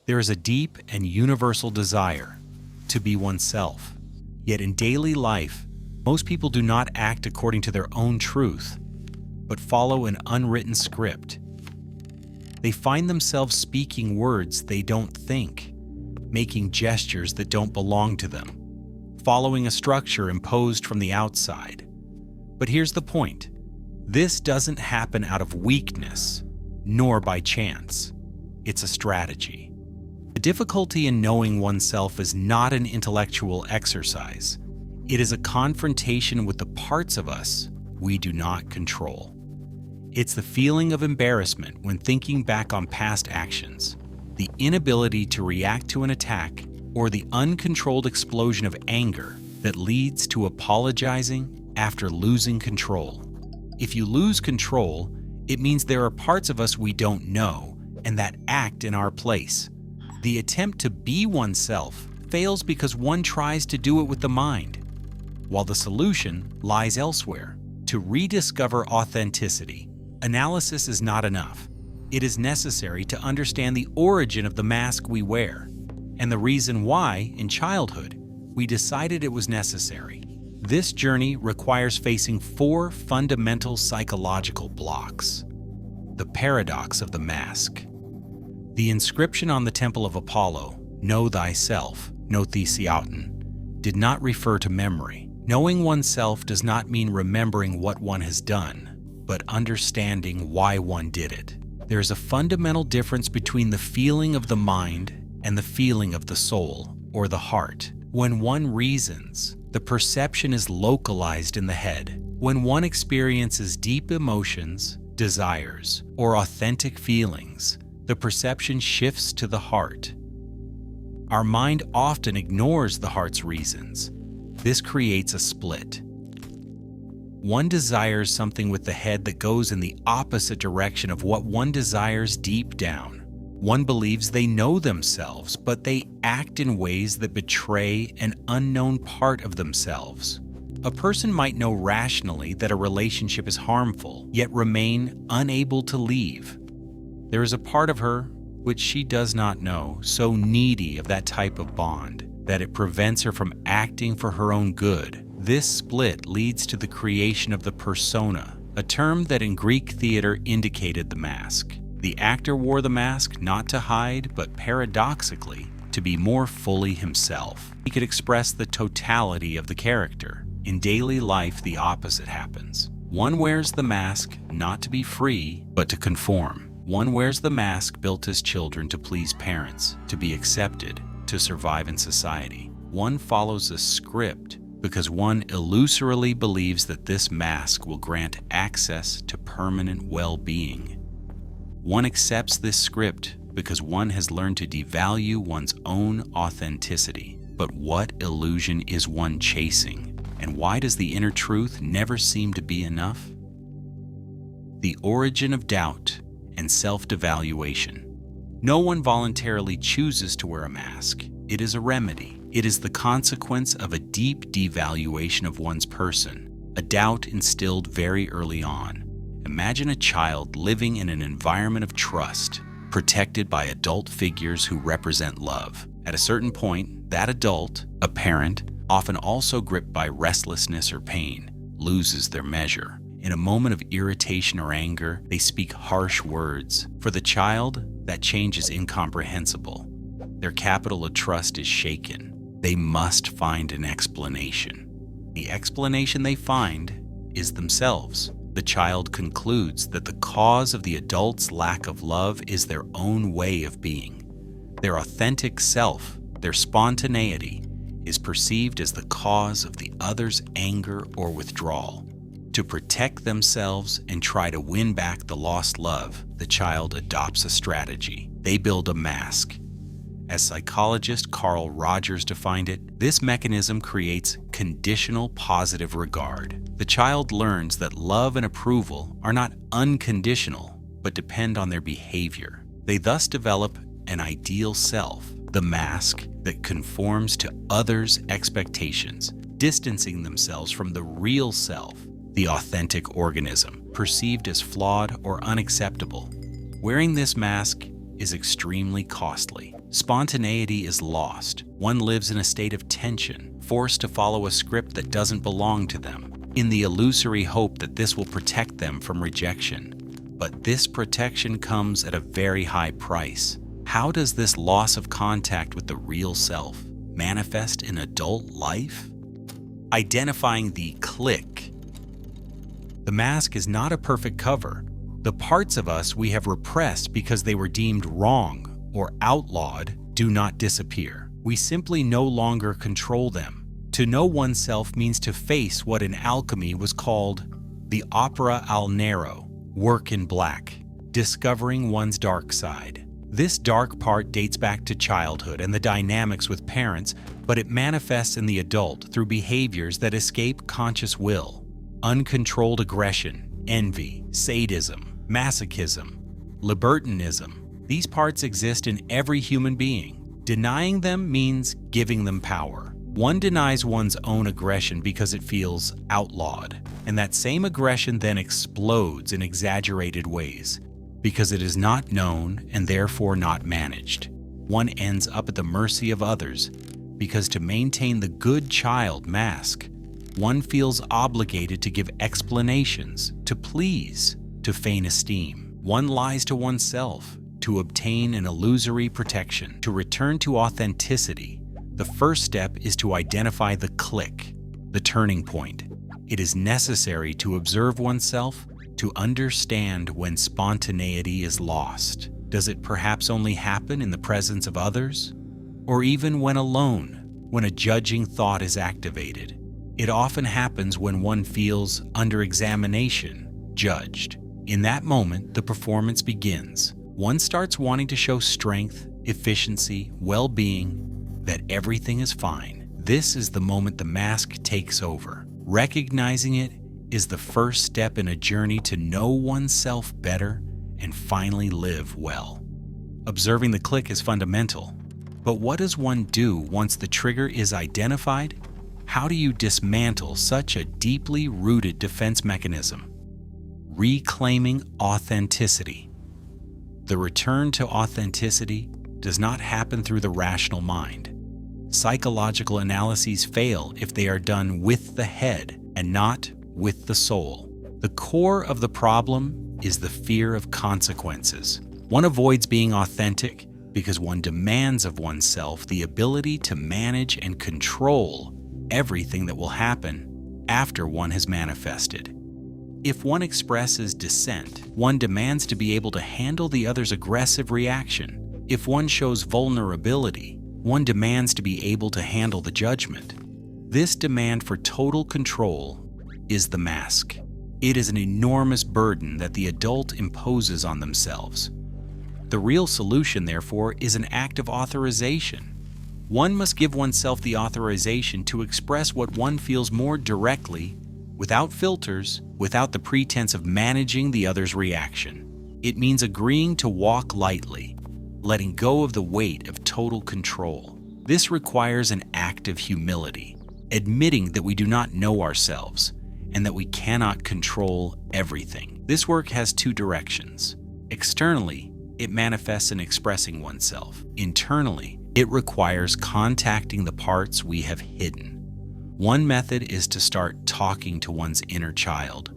There is a deep and universal desire to be oneself. Yet in daily life, most people do not act according to their own truth, but follow an unwritten script. They find themselves speaking words they don't think, making gestures that don't belong to them, following a structure imposed from the outside. But here's the point. This doesn't happen out of weakness, nor by chance. It's a strategy. The difficulty in knowing oneself is not an intellectual exercise. It is a confrontation with the parts of us we do not control. It's the feeling of embarrassment when thinking back on past actions, the inability to react to an attack, or the uncontrolled explosion of anger that leads to apologizing after losing control. If you lose control, it means there are parts of us we don't know and that act in our place. The attempt to be oneself fails because one tries to do it with the mind, while the solution lies elsewhere. To rediscover authenticity, analysis is not enough. It is necessary to understand the origin of the mask we wear and the reason why, in childhood, we decided it was necessary. This journey requires facing 4 fundamental psychological blocks. The paradox of the mask. The inscription on the Temple of Apollo, "Know thyself, know thesiauten," did not refer to memory. Knowing oneself does not mean remembering what one has done, but understanding why one did it. There is a fundamental difference between the feeling of the mind and the feeling of the soul, or the heart. When one reasons, the perception is localized in the head. When one experiences deep emotions, desires, or authentic feelings, the perception shifts to the heart. Our mind often ignores the heart's reasons. This creates a split. One desires something with the head that goes in the opposite direction of what one desires deep down. One believes they know themselves, but they act in ways that betray an unknown part of themselves. A person might know rationally that a relationship is harmful, yet remain unable to leave. There is a part of her which she does not know, so needy of that type of bond that it prevents her from acting for her own good. This split leads to the creation of the persona, a term that in Greek theater indicated the mask. The actor wore the mask not to hide, but paradoxically, to be more fully himself. He could express the totality of the character. In daily life, the opposite happens. One wears the mask not to be free, but to conform. One wears the mask built as children to please parents, to be accepted, to survive in society. One follows a script because one illusorily believes that this mask will grant access to permanent well-being. One accepts this script because one has learned to devalue one's own authenticity. But what illusion is one chasing? And why does the inner truth never seem to be enough? The origin of doubt and self-devaluation. No one voluntarily chooses to wear a mask. It is a remedy. It is the consequence of a deep devaluation of one's person, a doubt instilled very early on. Imagine a child living in an environment of trust, protected by adult figures who represent love. At a certain point, that adult, a parent, often also gripped by restlessness or pain, loses their measure. In a moment of irritation or anger, they speak harsh words. For the child, that change is incomprehensible. Their capital of trust is shaken. They must find an explanation. The explanation they find is themselves. The child concludes that the cause of the adult's lack of love is their own way of being. Their authentic self, their spontaneity, is perceived as the cause of the other's anger or withdrawal. To protect themselves and try to win back the lost love, the child adopts a strategy. They build a mask. As psychologist Carl Rogers defined it, this mechanism creates conditional positive regard. The child learns that love and approval are not unconditional, but depend on their behavior. They thus develop an ideal self, the mask that conforms to others' expectations, distancing themselves from the real self, the authentic organism, perceived as flawed or unacceptable. Wearing this mask is extremely costly. Spontaneity is lost. One lives in a state of tension, forced to follow a script that doesn't belong to them, in the illusory hope that this will protect them from rejection. But this protection comes at a very high price. How does this loss of contact with the real self manifest in adult life? Identifying the click. The mask is not a perfect cover. The parts of us we have repressed because they were deemed wrong or outlawed do not disappear. We simply no longer control them. To know oneself means to face what in alchemy was called the opera al nero, work in black, discovering one's dark side. This dark part dates back to childhood and the dynamics with parents, but it manifests in the adult through behaviors that escape conscious will. Uncontrolled aggression, envy, sadism, masochism, libertinism. These parts exist in every human being. Denying them means giving them power. One denies one's own aggression because it feels outlawed, and that same aggression then explodes in exaggerated ways because it is not known and therefore not managed. One ends up at the mercy of others because to maintain the good child mask, one feels obligated to give explanations, to please, to feign esteem. One lies to oneself to obtain an illusory protection. To return to authenticity, the first step is to identify the click, the turning point. It is necessary to observe oneself to understand when spontaneity is lost. Does it perhaps only happen in the presence of others? Or even when alone, when a judging thought is activated? It often happens when one feels under examination, judged. In that moment, the performance begins. One starts wanting to show strength, efficiency, well-being, that everything is fine. This is the moment the mask takes over. Recognizing it is the first step in a journey to know oneself better and finally live well. Observing the click is fundamental. But what does one do once the trigger is identified? How do you dismantle such a deeply rooted defense mechanism? Reclaiming authenticity. The return to authenticity does not happen through the rational mind. Psychological analyses fail if they are done with the head and not with the soul. The core of the problem is the fear of consequences. One avoids being authentic because one demands of oneself the ability to manage and control everything that will happen after one has manifested. If one expresses dissent, one demands to be able to handle the other's aggressive reaction. If one shows vulnerability, one demands to be able to handle the judgment. This demand for total control is the mask. It is an enormous burden that the adult imposes on themselves. The real solution, therefore, is an act of authorization. One must give oneself the authorization to express what one feels more directly, without filters, without the pretense of managing the other's reaction. It means agreeing to walk lightly, letting go of the weight of total control. This requires an act of humility, admitting that we do not know ourselves and that we cannot control everything. This work has two directions. Externally, it manifests in expressing oneself. Internally, it requires contacting the parts we have hidden. One method is to start talking to one's inner child,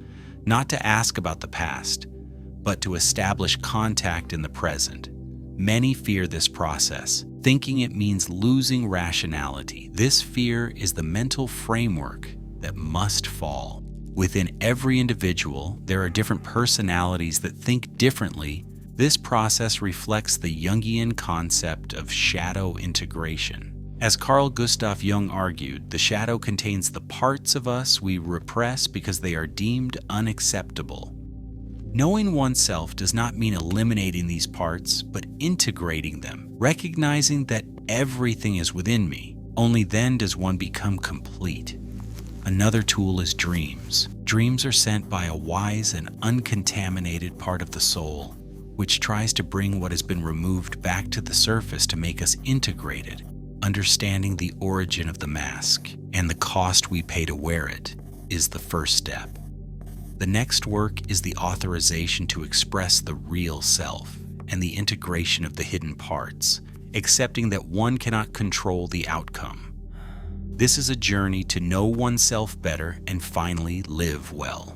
not to ask about the past, but to establish contact in the present. Many fear this process, thinking it means losing rationality. This fear is the mental framework that must fall. Within every individual, there are different personalities that think differently. This process reflects the Jungian concept of shadow integration. As Carl Gustav Jung argued, the shadow contains the parts of us we repress because they are deemed unacceptable. Knowing oneself does not mean eliminating these parts, but integrating them, recognizing that everything is within me. Only then does one become complete. Another tool is dreams. Dreams are sent by a wise and uncontaminated part of the soul, which tries to bring what has been removed back to the surface to make us integrated. Understanding the origin of the mask and the cost we pay to wear it is the first step. The next work is the authorization to express the real self and the integration of the hidden parts. accepting that one cannot control the outcome. This is a journey to know oneself better and finally live well.